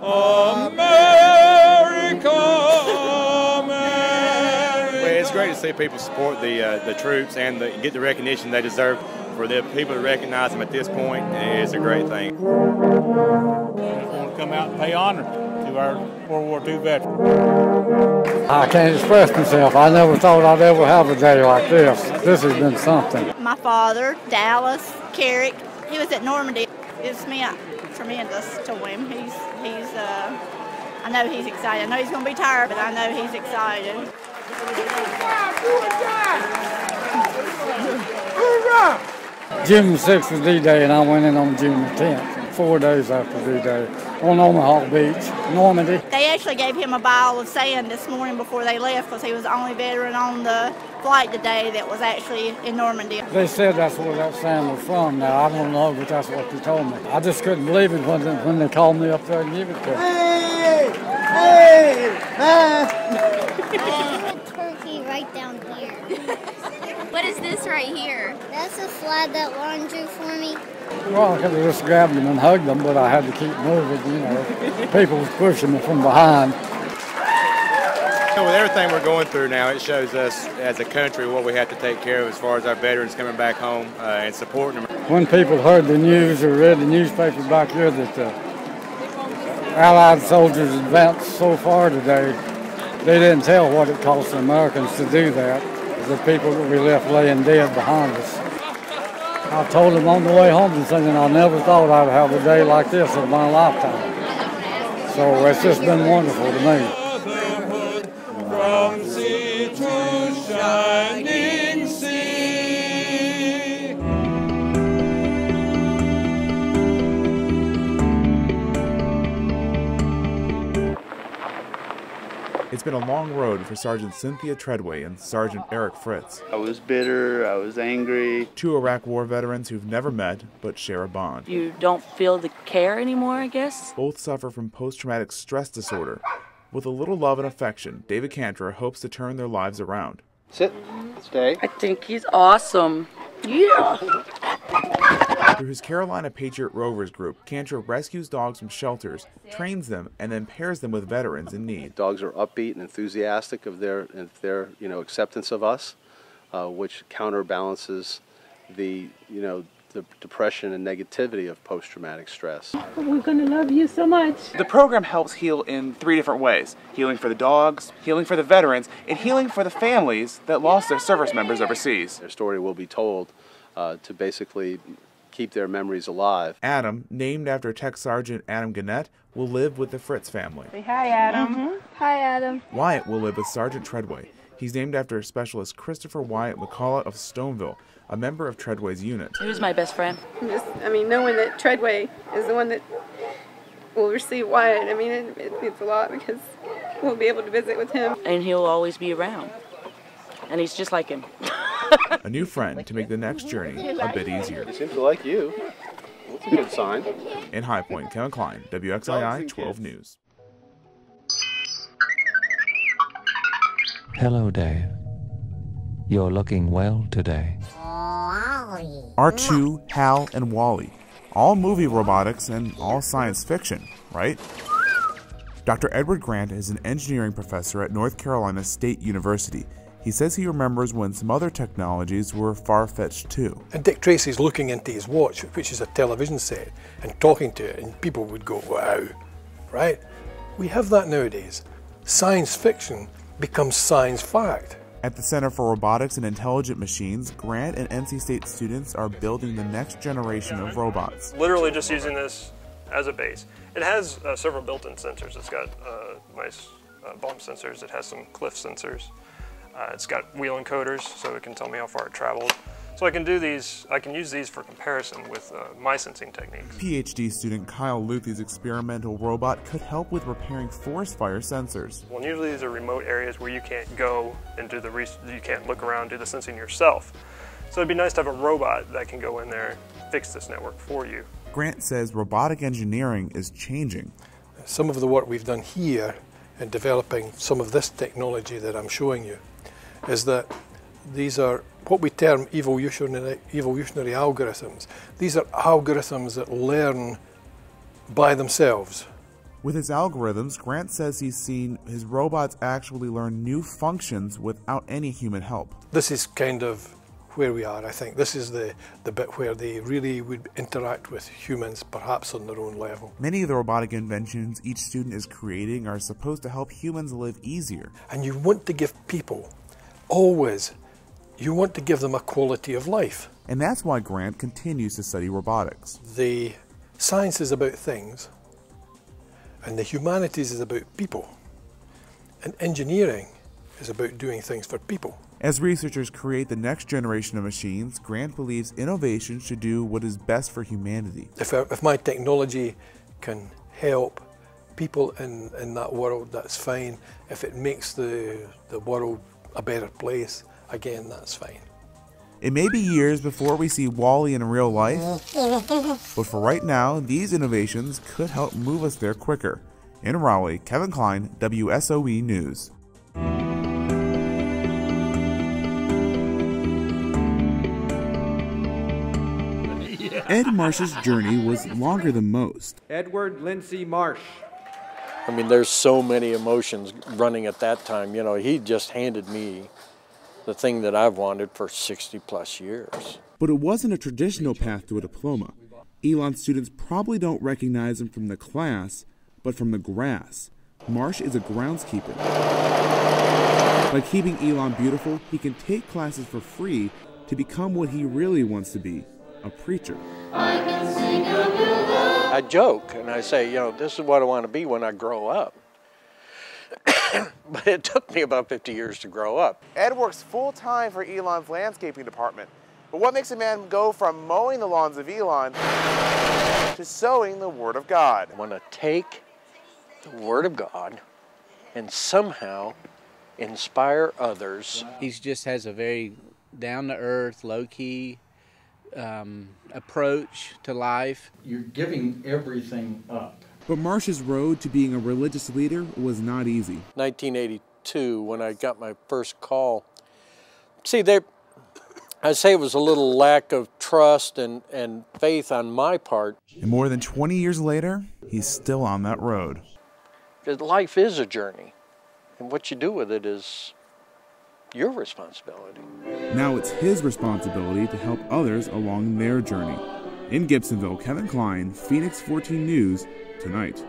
America, America. Well, it's great to see people support the troops and get the recognition they deserve. For the people to recognize them at this point is a great thing. I want to come out and pay honor to our World War II veterans. I can't express myself. I never thought I'd ever have a day like this. This has been something. My father, Dallas, Carrick, he was at Normandy. It's meant tremendous to him. I know he's excited. I know he's going to be tired, but I know he's excited. June 6th was D-Day, and I went in on June 10th, 4 days after D-Day, on Omaha Beach, Normandy. They actually gave him a ball of sand this morning before they left because he was the only veteran on the flight today that was actually in Normandy. They said that's where that sand was from. Now, I don't know, but that's what they told me. I just couldn't believe it when they called me up there and gave it to me. Turkey right down here. What is this right here? That's a slide that Lauren drew for me. Well, I could have just grabbed them and hugged them, but I had to keep moving, you know. People was pushing me from behind. With everything we're going through now, it shows us as a country what we have to take care of as far as our veterans coming back home and supporting them. When people heard the news or read the newspaper back here that the Allied soldiers advanced so far today, they didn't tell what it cost the Americans to do that. The people that we left laying dead behind us. I told them on the way home and saying I never thought I'd have a day like this in my lifetime. So it's just been wonderful to me. From sea to shining sea. It's been a long road for Sergeant Cynthia Treadway and Sergeant Eric Fritz. I was bitter, I was angry. Two Iraq War veterans who've never met but share a bond. You don't feel the care anymore, I guess. Both suffer from post-traumatic stress disorder. With a little love and affection, David Cantor hopes to turn their lives around. Sit, stay. I think he's awesome. Yeah. Through his Carolina Patriot Rovers group, Cantor rescues dogs from shelters, trains them, and then pairs them with veterans in need. Dogs are upbeat and enthusiastic of their acceptance of us, which counterbalances the depression and negativity of post-traumatic stress. We're going to love you so much. The program helps heal in 3 different ways. Healing for the dogs, healing for the veterans, and healing for the families that lost their service members overseas. Their story will be told to basically keep their memories alive. Adam, named after Tech Sergeant Adam Gannett, will live with the Fritz family. Say hi, Adam. Hi, Adam. Wyatt will live with Sergeant Treadway. He's named after Specialist Christopher Wyatt McCullough of Stoneville, a member of Treadway's unit. He was my best friend. Knowing that Treadway is the one that will receive Wyatt, it means a lot because we'll be able to visit with him. And he'll always be around. And he's just like him. A new friend to make the next journey a bit easier. He seems to like you. That's a good sign. In High Point, Kevin Kline, WXII 12 News. Hello, Dave. You're looking well today. R2, Hal, and Wally. All movie robotics and all science fiction, right? Dr. Edward Grant is an engineering professor at North Carolina State University. He says he remembers when some other technologies were far-fetched too. And Dick Tracy's looking into his watch, which is a television set, and talking to it, and people would go, wow, right? We have that nowadays. Science fiction becomes science fact. At the Center for Robotics and Intelligent Machines, Grant and NC State students are building the next generation of robots. Literally just using this as a base. It has several built-in sensors. It's got nice bump sensors. It has some cliff sensors. It's got wheel encoders, so it can tell me how far it traveled. So I can use these for comparison with my sensing techniques. PhD student Kyle Luthe's experimental robot could help with repairing forest fire sensors. Well, usually these are remote areas where you can't go and do you can't look around, do the sensing yourself. So it'd be nice to have a robot that can go in there and fix this network for you. Grant says robotic engineering is changing. Some of the work we've done here in developing some of this technology that I'm showing you is that these are what we term evolutionary algorithms. These are algorithms that learn by themselves. With his algorithms, Grant says he's seen his robots actually learn new functions without any human help. This is kind of where we are, I think. This is the bit where they really would interact with humans, perhaps on their own level. Many of the robotic inventions each student is creating are supposed to help humans live easier. And you want to give people, always, you want to give them a quality of life. And that's why Grant continues to study robotics. The science is about things, and the humanities is about people. And engineering is about doing things for people. As researchers create the next generation of machines, Grant believes innovation should do what is best for humanity. If my technology can help people in that world, that's fine. If it makes the world a better place, again, that's fine. It may be years before we see WALL-E in real life, but for right now, these innovations could help move us there quicker. In Raleigh, Kevin Kline, WSOE News. Ed Marsh's journey was longer than most. Edward Lindsay Marsh. I mean, there's so many emotions running at that time. You know, he just handed me the thing that I've wanted for 60 plus years. But it wasn't a traditional path to a diploma. Elon students probably don't recognize him from the class, but from the grass. Marsh is a groundskeeper. By keeping Elon beautiful, he can take classes for free to become what he really wants to be, a preacher. I joke and I say, you know, this is what I want to be when I grow up. But it took me about 50 years to grow up. Ed works full-time for Elon's landscaping department. But what makes a man go from mowing the lawns of Elon to sowing the Word of God? I want to take the Word of God and somehow inspire others. He just has a very down-to-earth, low-key approach to life. You're giving everything up. But Marsh's road to being a religious leader was not easy. 1982, when I got my first call. See, I'd say it was a little lack of trust and faith on my part. And more than 20 years later, he's still on that road. Life is a journey, and what you do with it is your responsibility. Now it's his responsibility to help others along their journey. In Gibsonville, Kevin Kline, Phoenix 14 News, Tonight.